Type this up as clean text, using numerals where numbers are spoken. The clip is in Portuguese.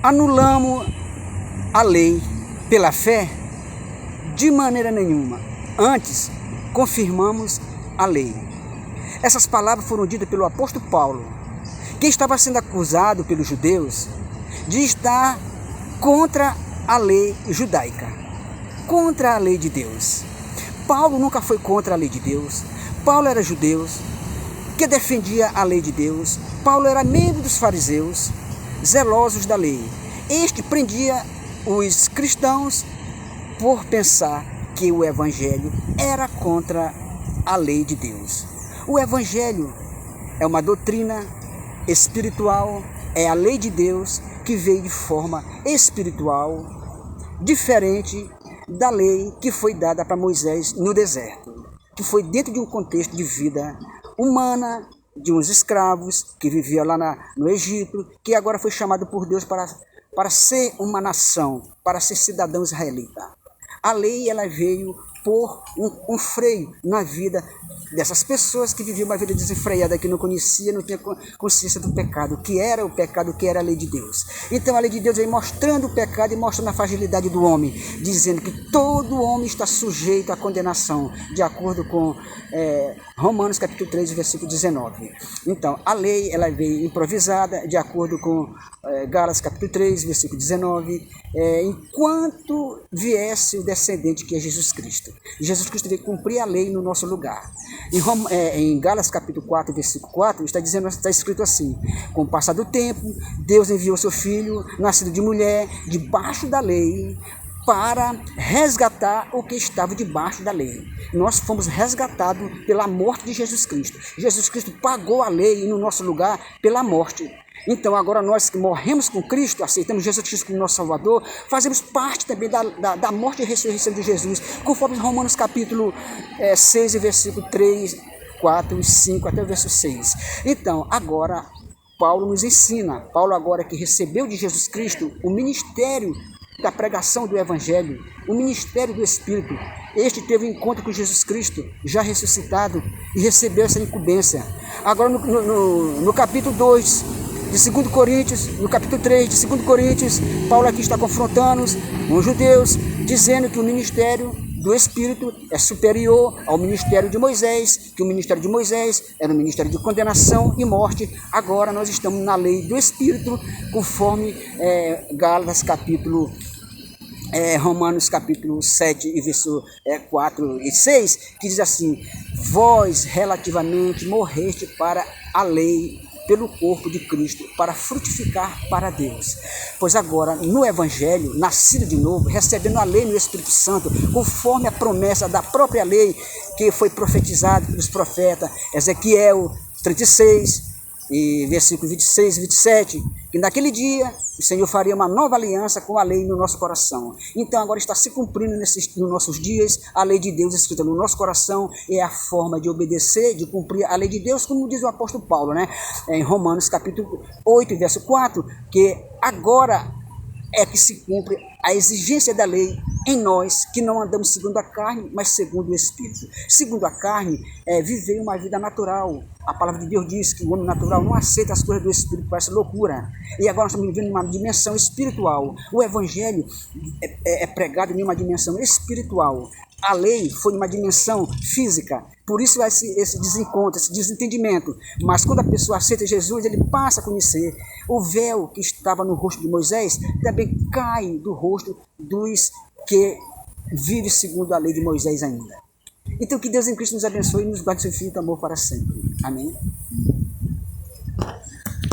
anulamos a lei pela fé? De maneira nenhuma. Antes, confirmamos a lei. Essas palavras foram ditas pelo apóstolo Paulo, que estava sendo acusado pelos judeus de estar contra a lei judaica, contra a lei de Deus. Paulo nunca foi contra a lei de Deus. Paulo era judeu, que defendia a lei de Deus. Paulo era membro dos fariseus, zelosos da lei. Este prendia os cristãos por pensar que o evangelho era contra a lei de Deus. O evangelho é uma doutrina espiritual, é a lei de Deus que veio de forma espiritual, diferente da lei que foi dada para Moisés no deserto, que foi dentro de um contexto de vida humana, de uns escravos que viviam lá no Egito, que agora foi chamado por Deus para ser uma nação, para ser cidadão israelita. A lei ela veio pôr um freio na vida dessas pessoas que viviam uma vida desenfreada, que não conhecia, não tinha consciência do pecado, que era o pecado, que era a lei de Deus. Então a lei de Deus vem mostrando o pecado e mostrando a fragilidade do homem, dizendo que todo homem está sujeito à condenação, de acordo com Romanos capítulo 3, versículo 19. Então a lei ela veio improvisada, de acordo com Gálatas capítulo 3, versículo 19, enquanto viesse o descendente que é Jesus Cristo. Jesus Cristo veio cumprir a lei no nosso lugar. Em Gálatas capítulo 4, versículo 4, está escrito assim: com o passar do tempo, Deus enviou seu Filho, nascido de mulher, debaixo da lei, para resgatar o que estava debaixo da lei. Nós fomos resgatados pela morte de Jesus Cristo. Jesus Cristo pagou a lei no nosso lugar pela morte. Então agora nós que morremos com Cristo, aceitamos Jesus Cristo como nosso Salvador, fazemos parte também da morte e ressurreição de Jesus, conforme Romanos capítulo 6, versículo 3, 4 e 5, até o verso 6. Então agora Paulo nos ensina, Paulo agora que recebeu de Jesus Cristo o ministério da pregação do Evangelho, o ministério do Espírito. Este teve um encontro com Jesus Cristo, já ressuscitado, e recebeu essa incumbência. Agora no capítulo 2 de 2 Coríntios, no capítulo 3 de 2 Coríntios, Paulo aqui está confrontando os judeus, dizendo que o ministério do Espírito é superior ao ministério de Moisés, que o ministério de Moisés era um ministério de condenação e morte. Agora nós estamos na lei do Espírito, conforme Gálatas capítulo Romanos capítulo 7 e verso 4 e 6, que diz assim: vós relativamente morreste para a lei pelo corpo de Cristo, para frutificar para Deus. Pois agora, no Evangelho, nascido de novo, recebendo a lei no Espírito Santo, conforme a promessa da própria lei que foi profetizada pelos profetas, Ezequiel 36, e versículo 26 e 27, que naquele dia o Senhor faria uma nova aliança com a lei no nosso coração. Então agora está se cumprindo nos nossos dias a lei de Deus escrita no nosso coração, é a forma de obedecer, de cumprir a lei de Deus, como diz o apóstolo Paulo, né? Em Romanos capítulo 8, verso 4, que agora é que se cumpre a exigência da lei em nós, que não andamos segundo a carne, mas segundo o Espírito. Segundo a carne, viver uma vida natural. A palavra de Deus diz que o homem natural não aceita as coisas do Espírito, parece loucura. E agora nós estamos vivendo uma dimensão espiritual. O Evangelho é pregado em uma dimensão espiritual. A lei foi uma dimensão física, por isso esse desencontro, esse desentendimento. Mas quando a pessoa aceita Jesus, ele passa a conhecer. O véu que estava no rosto de Moisés também cai do rosto dos que vivem segundo a lei de Moisés ainda. Então que Deus em Cristo nos abençoe e nos guarde seu infinito amor para sempre. Amém?